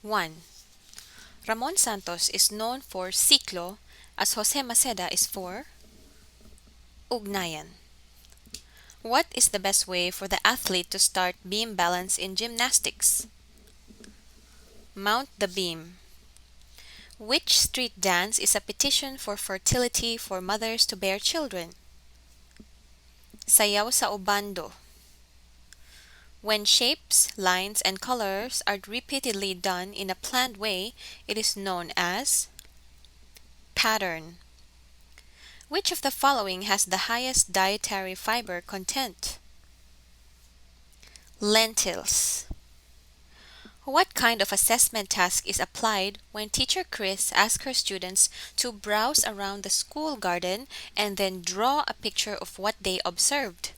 1. Ramon Santos is known for siklo as Jose Maceda is for ugnayan. What is the best way for the athlete to start beam balance in gymnastics? Mount the beam. Which street dance is a petition for fertility for mothers to bear children? Sayaw sa ubando. When shapes, lines, and colors are repeatedly done in a planned way, it is known as pattern. Which of the following has the highest dietary fiber content? Lentils. What kind of assessment task is applied when teacher Chris asks her students to browse around the school garden and then draw a picture of what they observed?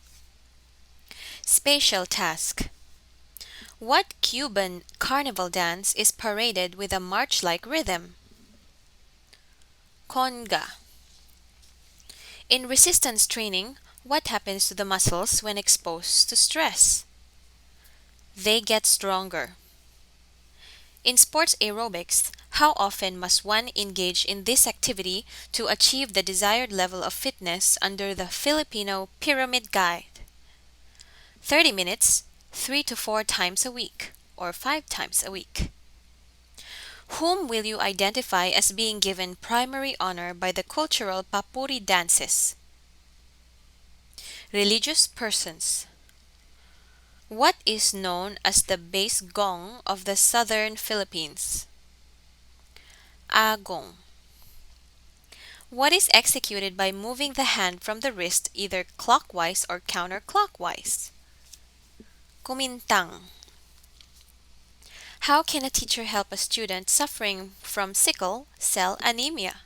Spatial task. What Cuban carnival dance is paraded with a march-like rhythm? Conga. In resistance training, what happens to the muscles when exposed to stress? They get stronger. In sports aerobics, how often must one engage in this activity to achieve the desired level of fitness under the Filipino Pyramid Guide? 30 minutes, 3 to 4 times a week, or 5 times a week. Whom will you identify as being given primary honor by the cultural papuri dances? Religious persons. What is known as the bass gong of the southern Philippines? Agong. What is executed by moving the hand from the wrist either clockwise or counterclockwise? Kumintang. How can a teacher help a student suffering from sickle cell anemia?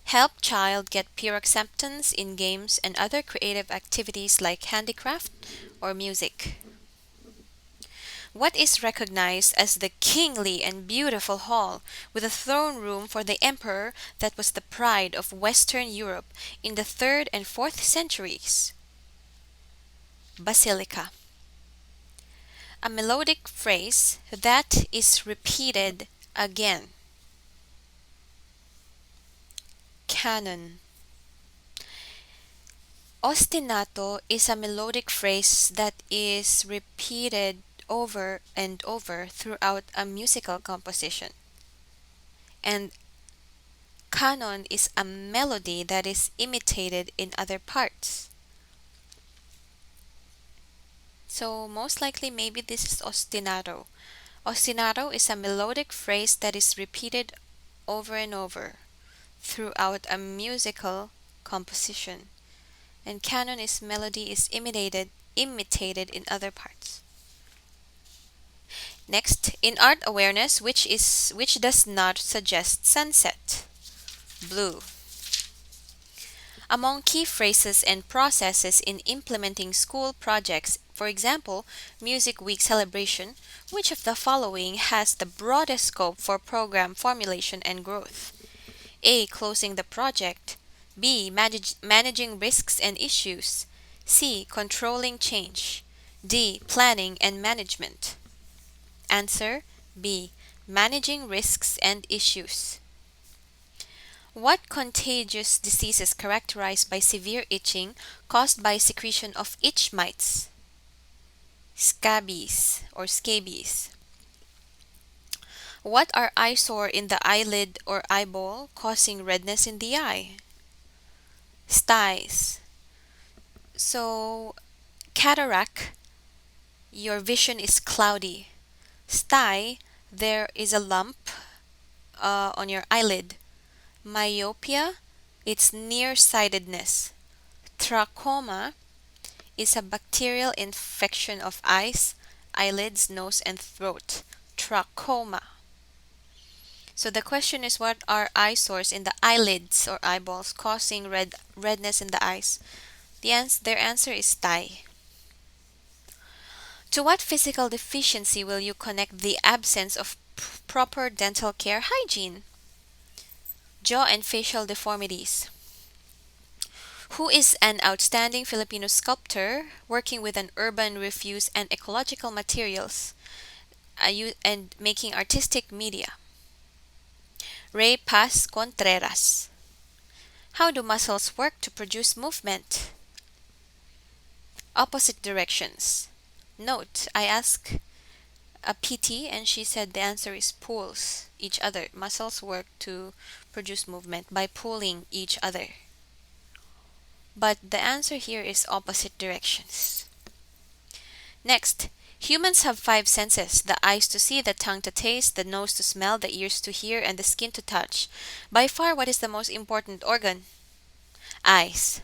Help child get peer acceptance in games and other creative activities like handicraft or music. What is recognized as the kingly and beautiful hall with a throne room for the emperor that was the pride of Western Europe in the 3rd and 4th centuries? Basilica. A melodic phrase that is repeated again. Canon. Ostinato is a melodic phrase that is repeated over and over throughout a musical composition. And canon is a melody that is imitated in other parts. So most likely maybe this is ostinato. Ostinato is a melodic phrase that is repeated over and over throughout a musical composition. And canon is melody is imitated in other parts. Next, in art awareness, which does not suggest sunset? Blue. Among key phrases and processes in implementing school projects, for example, Music Week celebration, which of the following has the broadest scope for program formulation and growth? A. Closing the project. B. Managing risks and issues. C. Controlling change. D. Planning and management. Answer B. Managing risks and issues. What contagious disease is characterized by severe itching caused by secretion of itch mites? Scabies or scabies. What are eyesore in the eyelid or eyeball causing redness in the eye? Styes. So, cataract, your vision is cloudy. Stye, there is a lump on your eyelid. Myopia, it's nearsightedness. Trachoma is a bacterial infection of eyes, eyelids, nose, and throat. Trachoma. So the question is, what are eyesores in the eyelids or eyeballs causing redness in the eyes? Their answer is stye. To what physical deficiency will you connect the absence of proper dental care hygiene? Jaw and facial deformities. Who is an outstanding Filipino sculptor working with an urban refuse and ecological materials? and making artistic media. Ray Paz Contreras. How do muscles work to produce movement? Opposite directions. Note, I asked a PT and she said the answer is pulls each other. Muscles work to produce movement by pulling each other. But the answer here is opposite directions. Next, humans have five senses: the eyes to see, the tongue to taste, the nose to smell, the ears to hear, and the skin to touch. By far, what is the most important organ? Eyes.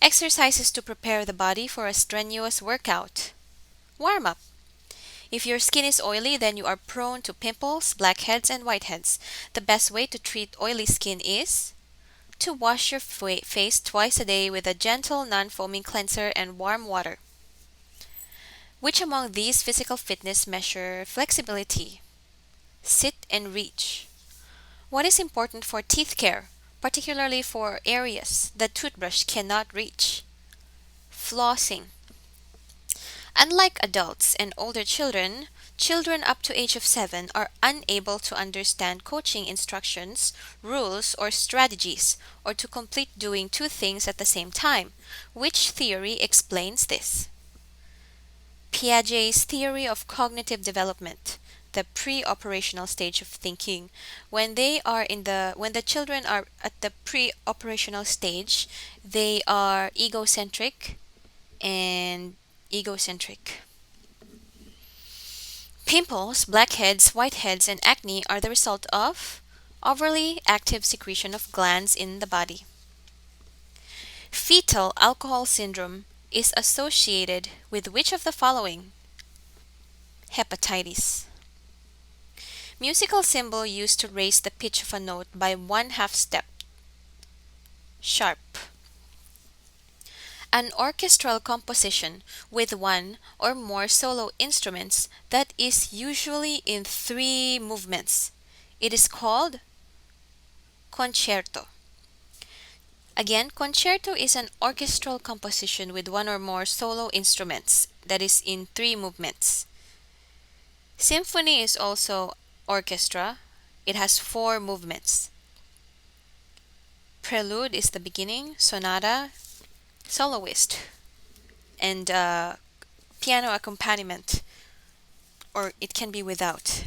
Exercises to prepare the body for a strenuous workout. Warm up. If your skin is oily, then you are prone to pimples, blackheads, and whiteheads. The best way to treat oily skin is to wash your face twice a day with a gentle, non-foaming cleanser and warm water. Which among these physical fitness measure flexibility? Sit and reach. What is important for teeth care, particularly for areas the toothbrush cannot reach? Flossing. Unlike adults and older children, children up to age of 7 are unable to understand coaching instructions, rules, or strategies, or to complete doing two things at the same time. Which theory explains this? Piaget's theory of cognitive development, the pre-operational stage of thinking. When the children are at the pre-operational stage, they are egocentric and egocentric. Pimples, blackheads, whiteheads, and acne are the result of overly active secretion of glands in the body. Fetal alcohol syndrome is associated with which of the following? Hepatitis. Musical symbol used to raise the pitch of a note by 1/2 step. Sharp. An orchestral composition with one or more solo instruments that is usually in 3 movements. It is called concerto. Again, concerto is an orchestral composition with one or more solo instruments that is in 3 movements. Symphony is also orchestra. It has 4 movements. Prelude is the beginning, sonata, soloist, and piano accompaniment, or it can be without.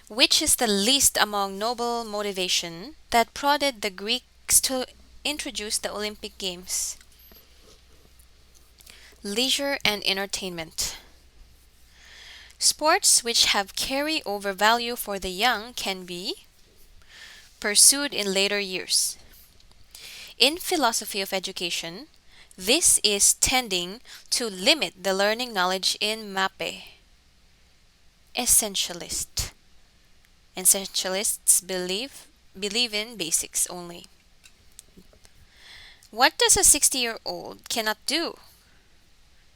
Which is the least among noble motivation that prodded the Greeks to introduce the Olympic Games? Leisure and entertainment. Sports which have carry-over value for the young can be pursued in later years. In philosophy of education, this is tending to limit the learning knowledge in Mapeh. Essentialist. Essentialists believe in basics only. What does a 60-year-old cannot do?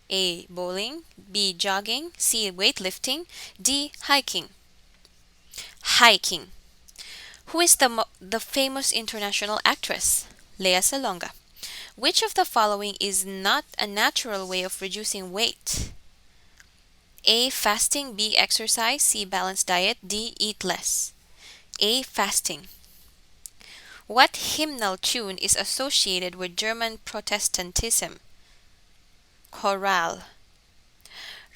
A. Bowling. B. Jogging. C. Weightlifting. D. Hiking. Hiking. Who is the famous international actress? Lea Salonga. Which of the following is not a natural way of reducing weight? A. Fasting. B. Exercise. C. Balanced diet. D. Eat less. A. Fasting. What hymnal tune is associated with German Protestantism? Chorale.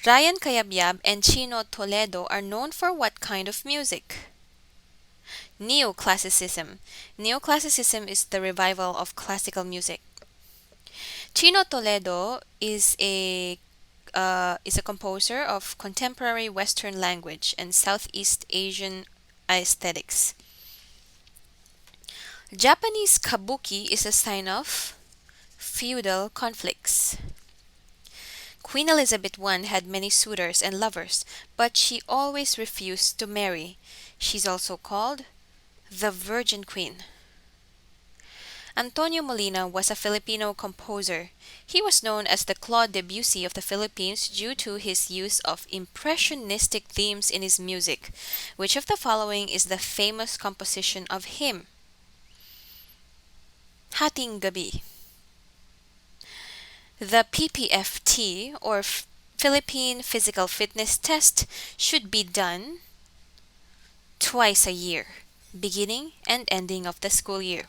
Ryan Cayabyab and Chino Toledo are known for what kind of music? Neoclassicism. Neoclassicism is the revival of classical music. Chino Toledo is a composer of contemporary Western language and Southeast Asian aesthetics. Japanese kabuki is a sign of feudal conflicts. Queen Elizabeth I had many suitors and lovers, but she always refused to marry. She's also called the Virgin Queen. Antonio Molina was a Filipino composer. He was known as the Claude Debussy of the Philippines due to his use of impressionistic themes in his music. Which of the following is the famous composition of him? Hating Gabi. The PPFT, or Philippine physical fitness test should be done twice a year, beginning and ending of the school year.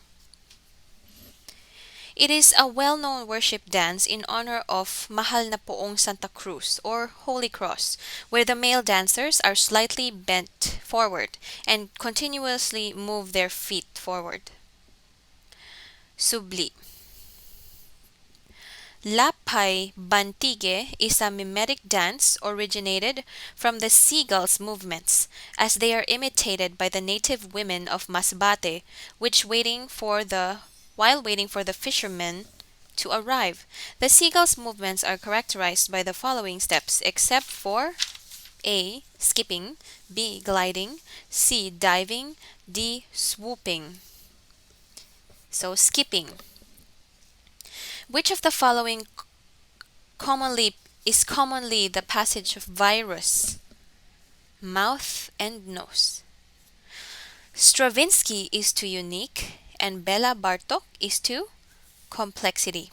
It is a well-known worship dance in honor of Mahal na Poong Santa Cruz or Holy Cross, where the male dancers are slightly bent forward and continuously move their feet forward. Subli. Lapay Bantige is a mimetic dance originated from the seagulls' movements, as they are imitated by the native women of Masbate, while waiting for the fishermen to arrive. The seagulls' movements are characterized by the following steps, except for A. Skipping, B. Gliding, C. Diving, D. Swooping. So, skipping. Which of the following commonly is commonly the passage of virus? Mouth and nose. Stravinsky is too unique and Bela Bartok is too complexity.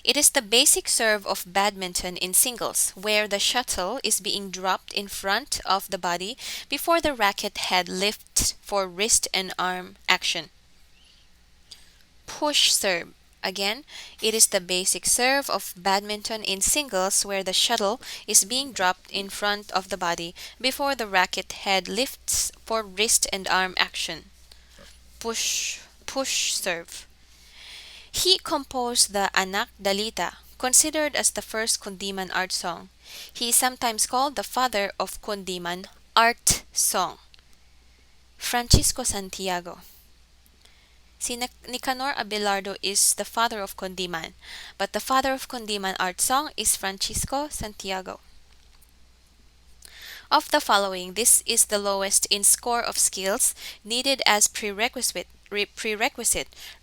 It is the basic serve of badminton in singles, where the shuttle is being dropped in front of the body before the racket head lifts for wrist and arm action. Push serve. Again, it is the basic serve of badminton in singles where the shuttle is being dropped in front of the body before the racket head lifts for wrist and arm action. Push serve. He composed the Anak Dalita, considered as the first Kundiman art song. He is sometimes called the father of Kundiman art song. Francisco Santiago. Si Nicanor Abelardo is the father of Kundiman, but the father of Kundiman art song is Francisco Santiago. Of the following, this is the lowest in score of skills needed as prerequisite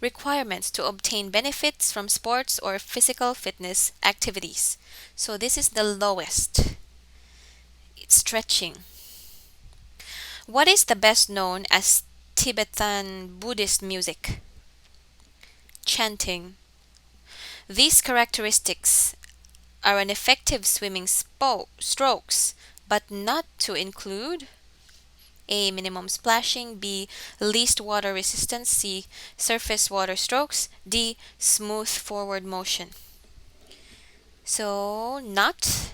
requirements to obtain benefits from sports or physical fitness activities. So this is the lowest. It's stretching. What is the best known as Tibetan Buddhist music? Chanting. These characteristics are an effective swimming strokes, but not to include A. Minimum splashing, B. Least water resistance, C. Surface water strokes, D. Smooth forward motion. So, not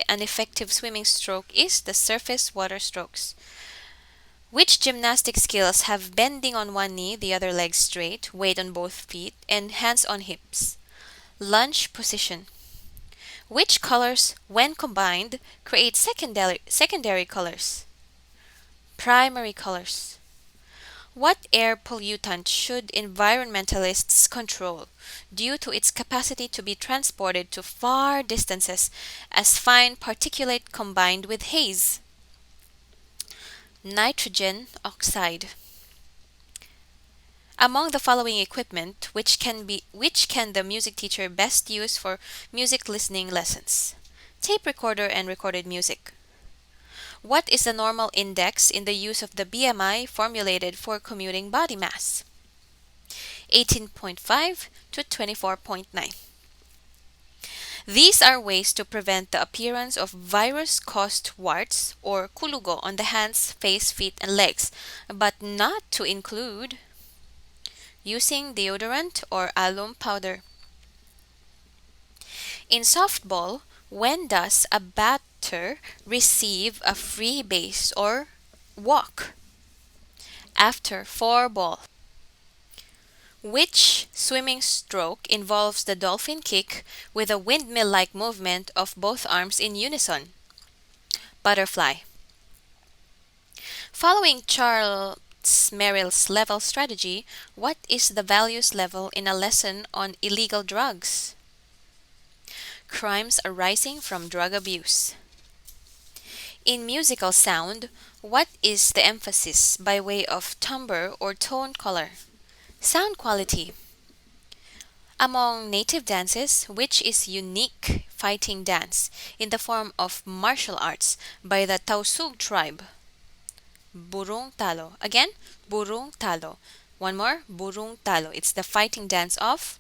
an effective swimming stroke is the surface water strokes. Which gymnastic skills have bending on one knee, the other leg straight, weight on both feet, and hands on hips? Lunge position. Which colors, when combined, create secondary colors? Primary colors. What air pollutant should environmentalists control due to its capacity to be transported to far distances as fine particulate combined with haze? Nitrogen oxide. Among the following equipment, which can the music teacher best use for music listening lessons? Tape recorder and recorded music. What is the normal index in the use of the BMI formulated for commuting body mass? 18.5 to 24.9. These are ways to prevent the appearance of virus-caused warts or kulugo on the hands, face, feet, and legs, but not to include using deodorant or alum powder. In softball, when does a batter receive a free base or walk? After 4 ball. Which swimming stroke involves the dolphin kick with a windmill-like movement of both arms in unison? Butterfly. Following Charles Merrill's level strategy, what is the values level in a lesson on illegal drugs? Crimes arising from drug abuse. In musical sound, what is the emphasis by way of timbre or tone color? Sound quality. Among native dances, which is unique fighting dance in the form of martial arts by the Tausug tribe? Burung talo. Again, burung talo. One more, burung talo. It's the fighting dance of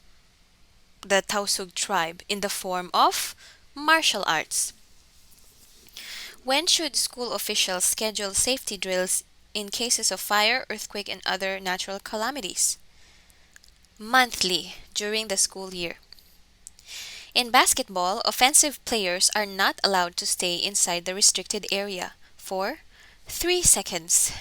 the Tausug tribe in the form of Martial arts. When should school officials schedule safety drills in cases of fire, earthquake, and other natural calamities? Monthly, during the school year. In basketball, offensive players are not allowed to stay inside the restricted area for 3 seconds.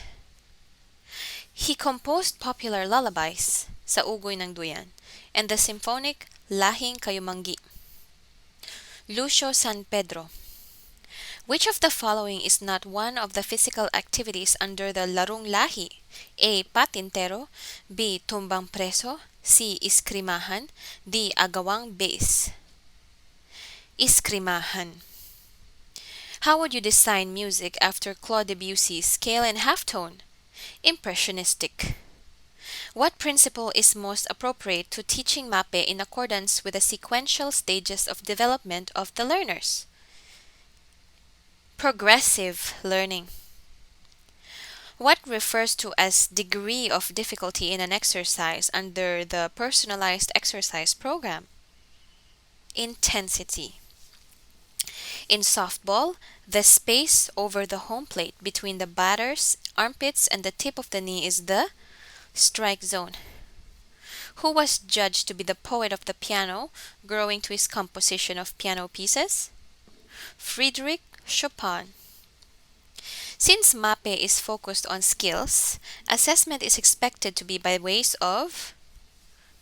He composed popular lullabies, Sa Ugoy ng Duyan, and the symphonic Lahing Kayumanggi. Lucio San Pedro. Which of the following is not one of the physical activities under the Larong Lahi? A. Patintero, B. Tumbang Preso, C. Iskrimahan, D. Agawang Base. Iskrimahan. How would you design music after Claude Debussy's scale and halftone? Impressionistic. What principle is most appropriate to teaching Mapeh in accordance with the sequential stages of development of the learners? Progressive learning. What refers to as degree of difficulty in an exercise under the personalized exercise program? Intensity. In softball, the space over the home plate between the batter's armpits and the tip of the knee is the strike zone. Who was judged to be the poet of the piano, growing to his composition of piano pieces? Friedrich Chopin. Since Mapeh is focused on skills, assessment is expected to be by ways of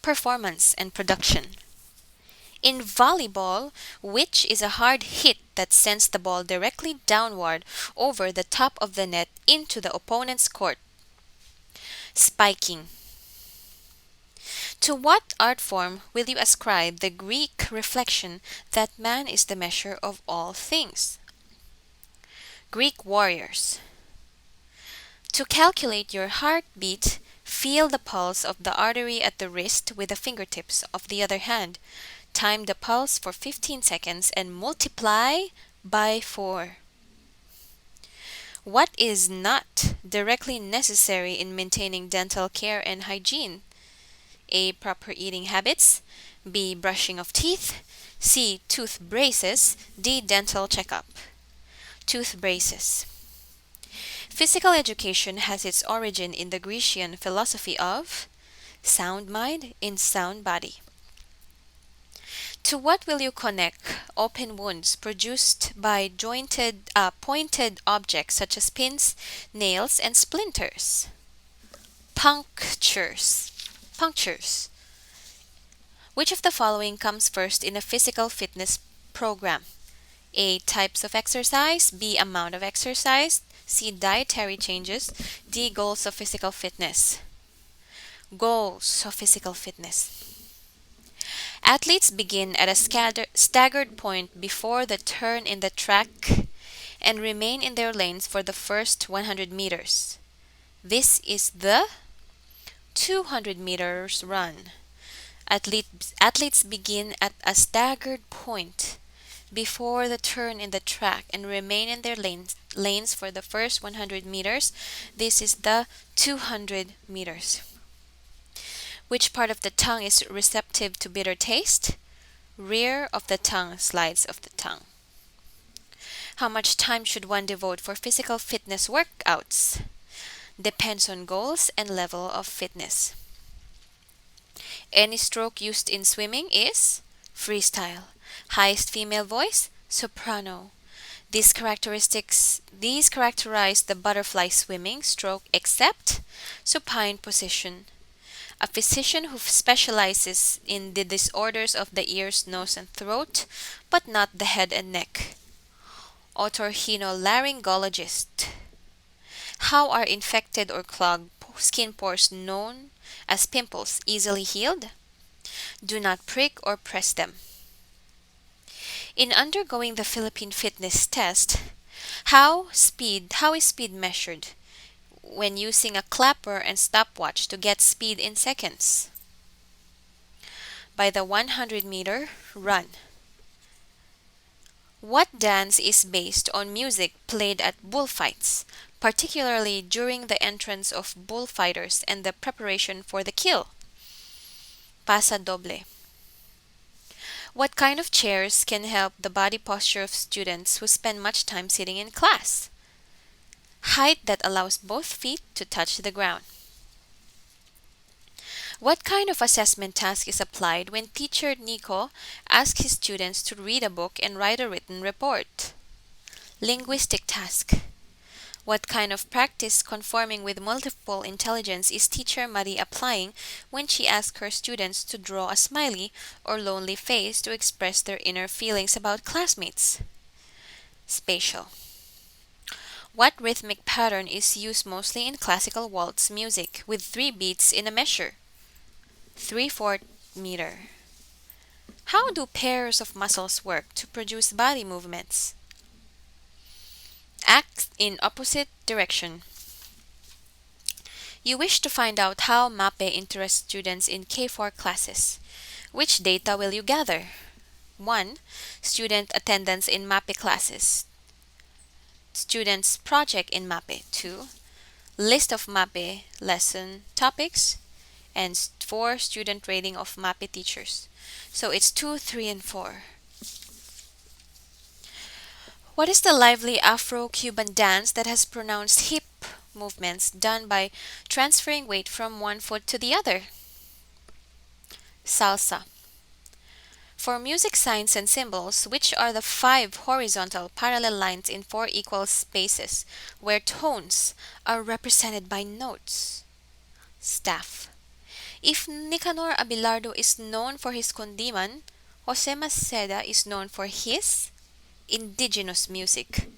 performance and production. In volleyball, which is a hard hit that sends the ball directly downward over the top of the net into the opponent's court? Spiking. To what art form will you ascribe the Greek reflection that man is the measure of all things? Greek warriors. To calculate your heartbeat, feel the pulse of the artery at the wrist with the fingertips of the other hand. Time the pulse for 15 seconds and multiply by 4. What is not directly necessary in maintaining dental care and hygiene? A. Proper eating habits. B. Brushing of teeth. C. Tooth braces. D. Dental checkup. Tooth braces. Physical education has its origin in the Grecian philosophy of sound mind in sound body. To what will you connect open wounds produced by pointed objects such as pins, nails, and splinters? Punctures. Punctures. Which of the following comes first in a physical fitness program? A. Types of exercise. B. Amount of exercise. C. Dietary changes. D. Goals of physical fitness. Goals of physical fitness. Athletes begin at a staggered point before the turn in the track and remain in their lanes for the first 100 meters. This is the 200 meters run. Athletes begin at a staggered point before the turn in the track and remain in their lanes for the first 100 meters. This is the 200 meters. Which part of the tongue is receptive to bitter taste? Rear of the tongue, slides of the tongue. How much time should one devote for physical fitness workouts? Depends on goals and level of fitness. Any stroke used in swimming is freestyle. Highest female voice, soprano. These characterize the butterfly swimming stroke except supine position. A physician who specializes in the disorders of the ears, nose, and throat, but not the head and neck. Otorhinolaryngologist. How are infected or clogged skin pores known as pimples easily healed? Do not prick or press them. In undergoing the Philippine fitness test, how is speed measured? When using a clapper and stopwatch to get speed in seconds. By the 100-meter run. What dance is based on music played at bullfights, particularly during the entrance of bullfighters and the preparation for the kill? Pasa doble. What kind of chairs can help the body posture of students who spend much time sitting in class? Height that allows both feet to touch the ground. What kind of assessment task is applied when teacher Nico asks his students to read a book and write a written report? Linguistic task. What kind of practice conforming with multiple intelligence is teacher Marie applying when she asks her students to draw a smiley or lonely face to express their inner feelings about classmates? Spatial. What rhythmic pattern is used mostly in classical waltz music with 3 beats in a measure? 3/4 meter. How do pairs of muscles work to produce body movements? Act in opposite direction. You wish to find out how Mapeh interests students in K4 classes. Which data will you gather? 1. Student attendance in Mapeh classes. Students' project in Mapeh. 2. List of Mapeh lesson topics. And 4. Student rating of Mapeh teachers. So it's 2, 3, and 4. What is the lively Afro-Cuban dance that has pronounced hip movements done by transferring weight from one foot to the other? Salsa. For music signs and symbols, which are the 5 horizontal parallel lines in 4 equal spaces where tones are represented by notes? Staff. If Nicanor Abelardo is known for his kundiman, Jose Maceda is known for his indigenous music.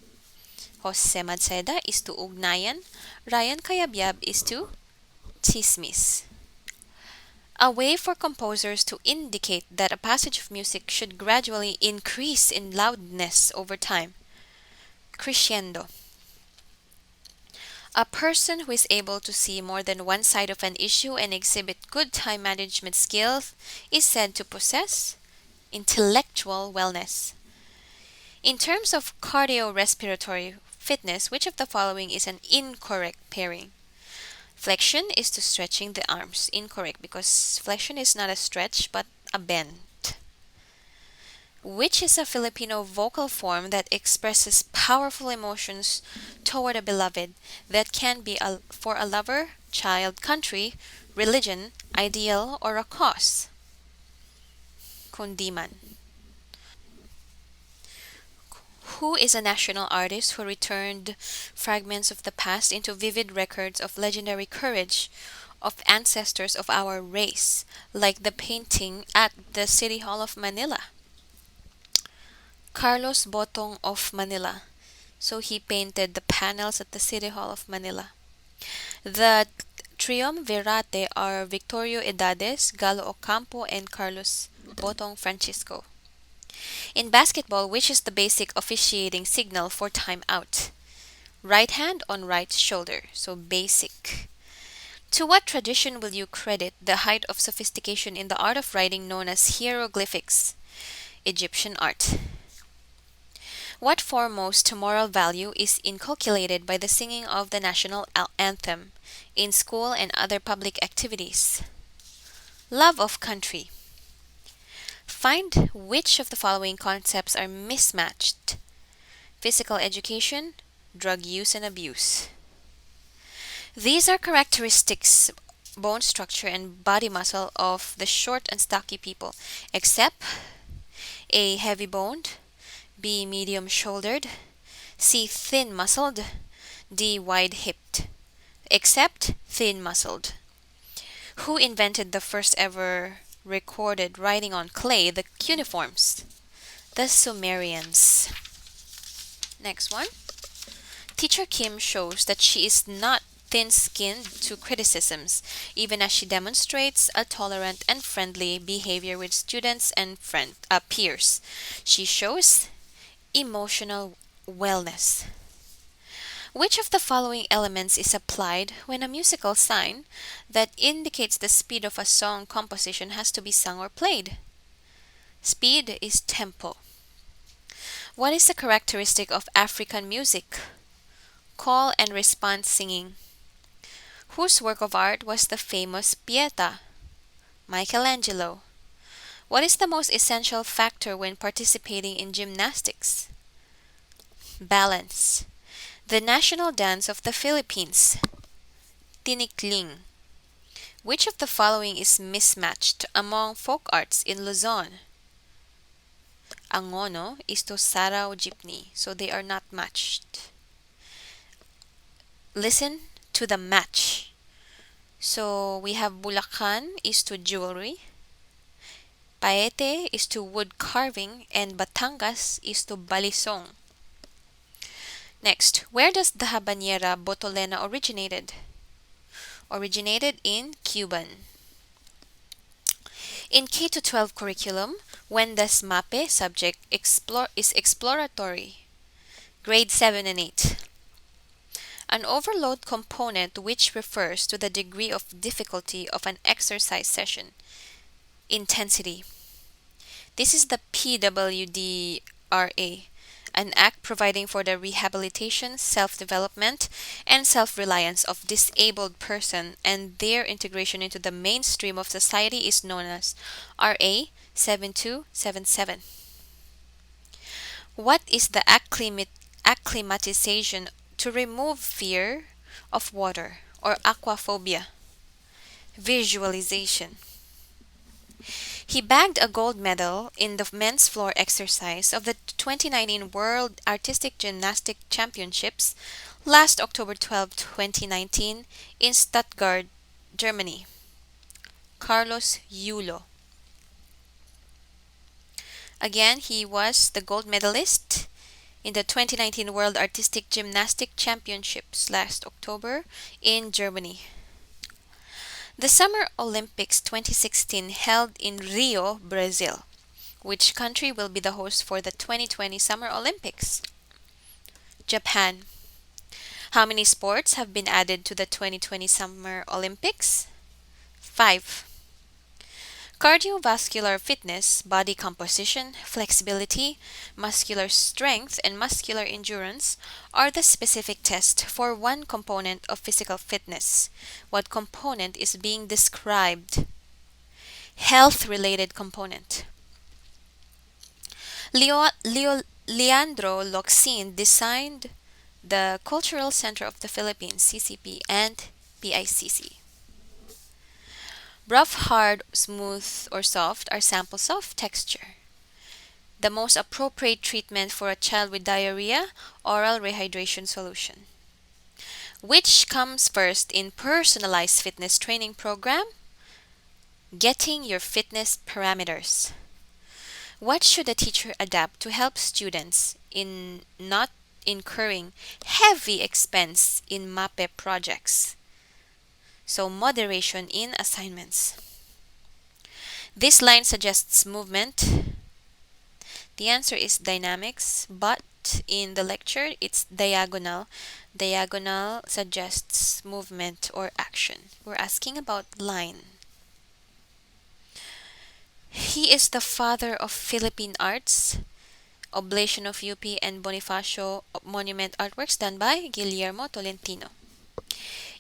Jose Maceda is to ugnayan, Ryan Cayabyab is to chismis. A way for composers to indicate that a passage of music should gradually increase in loudness over time. Crescendo. A person who is able to see more than one side of an issue and exhibit good time management skills is said to possess intellectual wellness. In terms of cardiorespiratory fitness, which of the following is an incorrect pairing? Flexion is to stretching the arms. Incorrect, because flexion is not a stretch but a bend. Which is a Filipino vocal form that expresses powerful emotions toward a beloved that can be for a lover, child, country, religion, ideal, or a cause? Kundiman. Who is a national artist who returned fragments of the past into vivid records of legendary courage of ancestors of our race, like the painting at the City Hall of Manila? Carlos Botong of Manila. So he painted the panels at the City Hall of Manila. The triumvirate are Victorio Edades, Galo Ocampo, and Carlos Botong Francisco. In basketball, which is the basic officiating signal for timeout? Right hand on right shoulder, so basic. To what tradition will you credit the height of sophistication in the art of writing known as hieroglyphics? Egyptian art. What foremost moral value is inculcated by the singing of the national anthem in school and other public activities? Love of country. Find which of the following concepts are mismatched: physical education, drug use and abuse. These are characteristics, bone structure, and body muscle of the short and stocky people, except A. Heavy boned, B. Medium shouldered, C. Thin muscled, D. Wide hipped. Except thin muscled. Who invented the first ever recorded writing on clay, the cuneiforms? The Sumerians. Next one. Teacher Kim shows that she is not thin-skinned to criticisms, even as she demonstrates a tolerant and friendly behavior with students and peers. She shows emotional wellness. Which of the following elements is applied when a musical sign that indicates the speed of a song composition has to be sung or played? Speed is tempo. What is the characteristic of African music? Call and response singing. Whose work of art was the famous Pieta? Michelangelo. What is the most essential factor when participating in gymnastics? Balance. The national dance of the Philippines. Tinikling. Which of the following is mismatched among folk arts in Luzon? Angono is to Sarao Jeepney, so they are not matched. Listen to the match. So we have Bulacan is to jewelry, Paete is to wood carving, and Batangas is to balisong. Next, where does the habanera botolena originated? Originated in Cuban. In K to 12 curriculum, when does MAPE subject is exploratory? Grade 7 and 8. An overload component which refers to the degree of difficulty of an exercise session. Intensity. This is the PWDRA, an act providing for the rehabilitation, self-development, and self-reliance of disabled person and their integration into the mainstream of society is known as RA 7277. What is the acclimatization to remove fear of water or aquaphobia? Visualization. He bagged a gold medal in the men's floor exercise of the 2019 World Artistic Gymnastic Championships last October 12, 2019 in Stuttgart, Germany. Carlos Yulo. Again, he was the gold medalist in the 2019 World Artistic Gymnastic Championships last October in Germany. The Summer Olympics 2016 held in Rio, Brazil. Which country will be the host for the 2020 Summer Olympics? Japan. How many sports have been added to the 2020 Summer Olympics? 5. Cardiovascular fitness, body composition, flexibility, muscular strength, and muscular endurance are the specific tests for one component of physical fitness. What component is being described? Health-related component. Leandro Locsin designed the Cultural Center of the Philippines, CCP, and PICC. Rough, hard, smooth, or soft are samples of texture. The most appropriate treatment for a child with diarrhea, oral rehydration solution. Which comes first in personalized fitness training program? Getting your fitness parameters. What should a teacher adapt to help students in not incurring heavy expense in Mapeh projects? So moderation in assignments. This line suggests movement. The answer is dynamics, but in the lecture it's diagonal. Diagonal suggests movement or action. We're asking about line. He is the father of Philippine arts, Oblation of UP and Bonifacio monument artworks done by Guillermo Tolentino.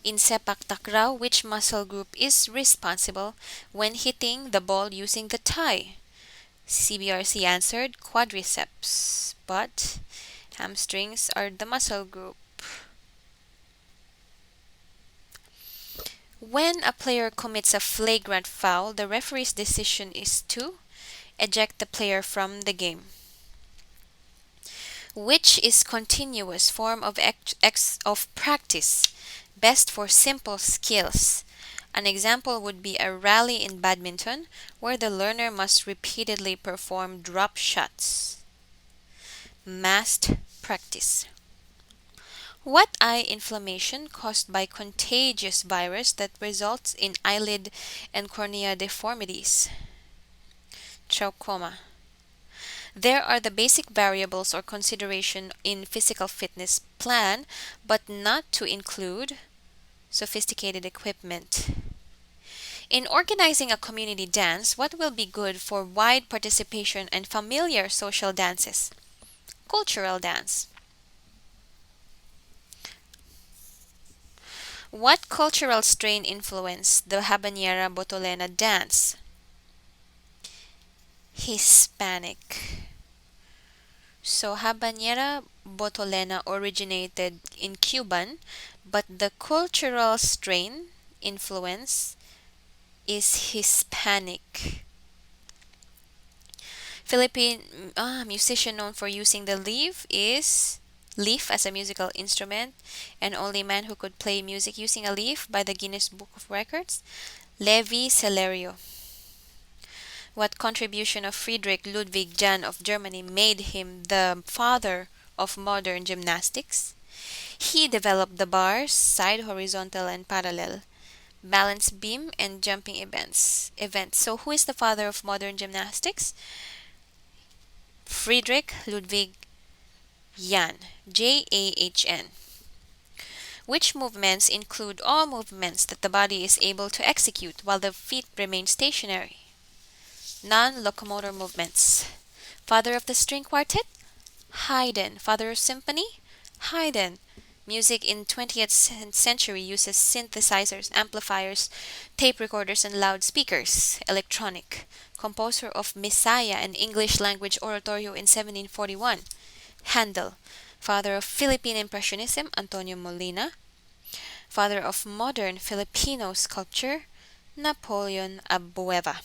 In sepak takraw, which muscle group is responsible when hitting the ball using the tie? CBRC answered quadriceps, but hamstrings are the muscle group. When a player commits a flagrant foul, the referee's decision is to eject the player from the game. Which is continuous form of practice, best for simple skills? An example would be a rally in badminton, where the learner must repeatedly perform drop shots. Massed practice. What eye inflammation caused by contagious virus that results in eyelid and cornea deformities? Trachoma. There are the basic variables or consideration in physical fitness plan, but not to include sophisticated equipment. In organizing a community dance, what will be good for wide participation and familiar social dances? Cultural dance. What cultural strain influenced the Habanera Botolena dance? Hispanic. So Habanera Botolena originated in Cuban, but the cultural strain influence is Hispanic. Philippine musician known for using the leaf as a musical instrument, and only man who could play music using a leaf by the Guinness Book of Records, Levi Celerio. What contribution of Friedrich Ludwig Jahn of Germany made him the father of modern gymnastics? He developed the bars, side horizontal and parallel, balance beam, and jumping events. So who is the father of modern gymnastics? Friedrich Ludwig Jahn, Jahn. Which movements include all movements that the body is able to execute while the feet remain stationary? Non-locomotor movements. Father of the string quartet? Haydn. Father of symphony? Haydn. Music in 20th century uses synthesizers, amplifiers, tape recorders, and loudspeakers. Electronic. Composer of Messiah, an English language oratorio in 1741. Handel. Father of Philippine Impressionism, Antonio Molina. Father of modern Filipino sculpture, Napoleon Abueva.